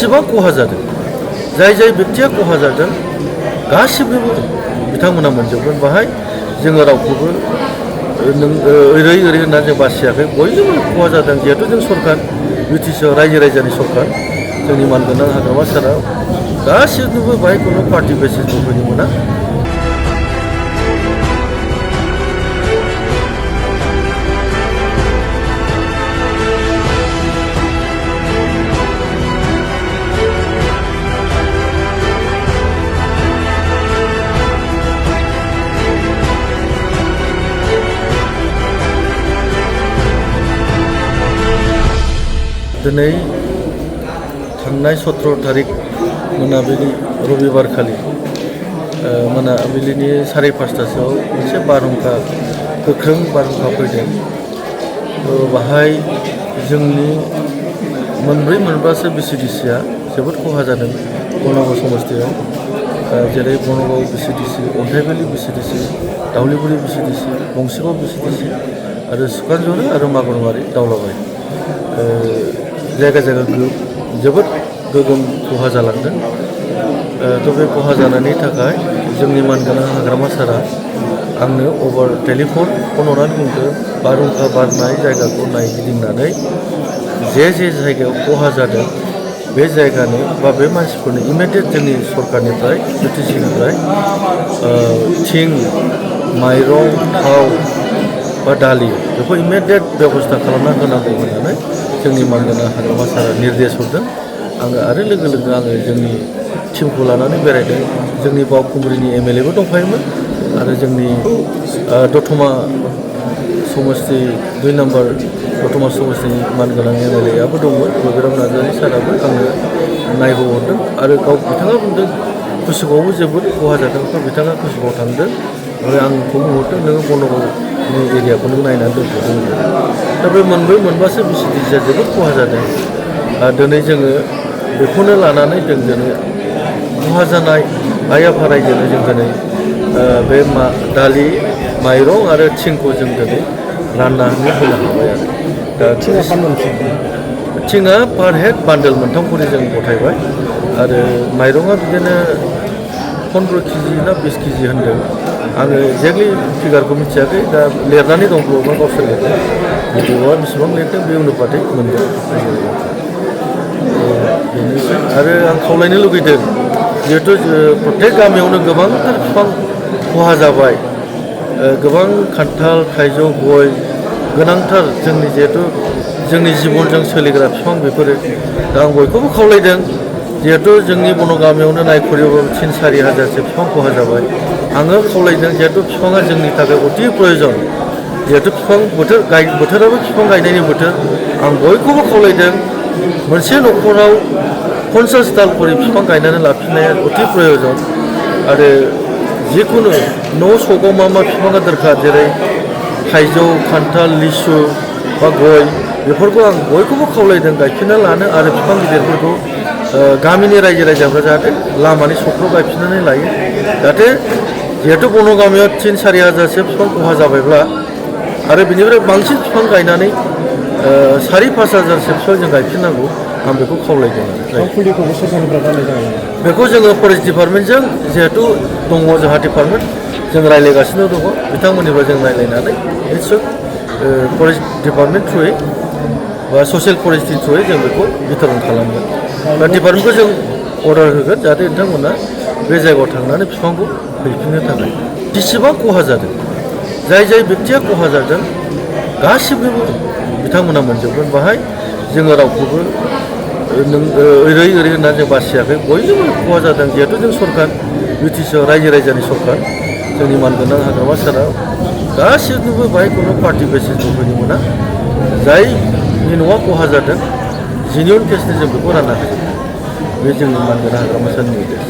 बेसेबां खहा जादों जाय जाय बेक्तिया खहा जादों गासिबो बिथांमोना मोनजोबगोन बाहाय जोङो रावखौबो ओरै होनना जों बासियाखै बयनिबो खहा जादों जिहेतु जों सरकार बिटिसिआव रायजो राजानि सरकार जोंनि मानगोनां हाग्रामा साराव गासिबोबो बाहाय खुनु पार्टि बेसिसबो फैनो मोना दिनै थांनाय 17 तारिख मोनाबिलि रबिबारखालि मोनाबिलिनि 5:30 मोनसे बारहुंखा गोख्रों बारहुंखा फैदों बाहाय जोंनि मोनब्रै मोनबासो बिसिडिसिआ जोबोद खहा जादों बनगाव समस्तियाव जेरै बनगाव बिसिडिसि अन्थाइबारि बिसिडिसि दावलिगुरि बिसिडिसि बंसिगाव बिसिडिसि आरो सुखानजरा आरो मागुरमारि दावलाबारि जायगा जोबोद गोगोम खहा जालांदों थ' बे खहा जानायनि थाखाय जोंनि मानगोनां हाग्रामा सारा आंनो अभार टेलिफन फन हरनानै बुंदों बारहुंखा बारनाय जायगाखौ नायगिदिंनानै जे जायगायाव खहा जादों बे जायगानि बा बे मानसिफोरनो इमिडियेट जोंनि सरकारनिफ्राय बिटिसिनिफ्राय थिं माइरं थाव बा दालि बेखौ इमिडियेट बेबस्था खालामना होनांगौ होननानै जोंनि मानगोनां हाग्रामा सारा निर्देश हरदों आङो आरो लोगो आङो जोंनि टिमखौ लानानै बेरायदों जोंनि बावखुंग्रिनि एमएलएबो दंफायोमोन आरो जोंनि दतमा समस्ति 2 नम्बर दतमा समस्तिनि मानगोनां एमएलएआबो दंमोन बलबीराम नार्जारि साराबो आंनो नायहरदों आरो बिथाङा बुंदों कुसुगावबो जोबोद खहा जादों बिथाङा कुसुगाव थांदों आरो आंखौ बुंहरदों नोङो बनगावनि एरियाखौ नों नायनानै दोनथ'दों दा बे मोनब्रै मोनबासो बिसिडिसिआ जोबोद खहा जादों दिनै जोङो बेखौनो लानानै जों दिनै खहा जानाय आइ आफा रायजोनो जों दिनै बे दालि माइरं आरो थिंखौ जों दिनै राननानै होनो हाबाय आरो दा थिङा पार हेड बान्डेल मोनथाम खरि जों गथायबाय आरो माइरङा बिदिनो 15 केजि ना 20 केजि होन्दों आङो एक्जेक्टलि फिगारखौ मिथियाखै दा लिरनानै दं बबेबा गावसोर लिरदों भिडिअआ बेसेबां लिरदों बे अनुपातै मोनदों बेनोसै आरो आं खावलायनो लुगैदों जिहेथु प्रत्येक गामियावनो गोबांथार बिफां खहा जाबाय गोबां खान्थाल थाइजौ गय गोनांथार जोंनि जिहेथु जोंनि जिबनजों सोलिग्रा बिफां बेफोरो दा आं बयखौबो खावलायदों जिहेतु जोंनि बन गामियावनो नायख'रियाव 3-4 हाजारसो बिफां खहा जाबाय आङो खावलायदों जिहेतु बिफाङा जोंनि थाखाय अति प्रयोजन जिहेतु बिफां बोथोराबो बिफां गायनायनि बोथोर आं बयखौबो खावलायदों मोनसे न'खराव 50 दाल खरि बिफां गायनानै लाफिननाया अति प्रयोजन आरो जिखुनु न' सगाव मा बिफाङा दरखार जेरै थाइजौ खान्थाल लिसु बा गय बेफोरखौ आं बयखौबो खावलायदों गायफिनना लानो आरो बिफां गिदिरफोरखौ गामिनि रायजो राजाफ्रा जाहाथे लामानि सखफ्राव गायफिननानै लायो जाहाथे जिहेतु बन गामियाव 3-4 हाजारसो बिफां खहा जाबायब्ला आरो बिनिफ्राय बांसिन बिफां गायनानै 4-5 हाजारसो बिफां जों गायफिननांगौ आं बेखौ खावलायदों आरो फुलिखौबो सरकारनिफ्राय राननाय जागोन बेखौ जोङो फरेस्ट डिपार्टमेन्टजों जिहेतु दङ जोंहा डिपार्टमेन्ट जों रायज्लायगासिनो दङ बिथांमोननिफ्राय जों रायज्लायनानै निस्सय फरेस्ट डिपार्टमेन्ट थ्रुयै बा ससियेल फरेस्टनि थ्रुयै जों बेखौ बिथोन खालामगोन दा डिपार्टमेन्टखौ जों अर्डार होगोन जाहाथे बिथांमोना बे जायगायाव थांनानै बिफांखौ हैफिननो थाखाय बेसेबां खहा जादों जाय बेक्तिया खहा जादों गासिबो बिथांमोना मोनजोबगोन बाहाय जोङो रावखौबो ओरै होनना जों बासियाखै बयनिबो खहा जादों जिहेतु जों सरकार बिटिसिआव रायजो राजानि सरकार जोंनि मानगोनां हाग्रामा साराव गासिबोबो बाहाय खुनु पार्टि बेसिसबो फैनो मोना जायनि न'आ खहा जादों जेनिउन केसनि जों बेखौ रानना होगोन बे जोंनि मानगोनां हाग्रामा सारनि निर्देश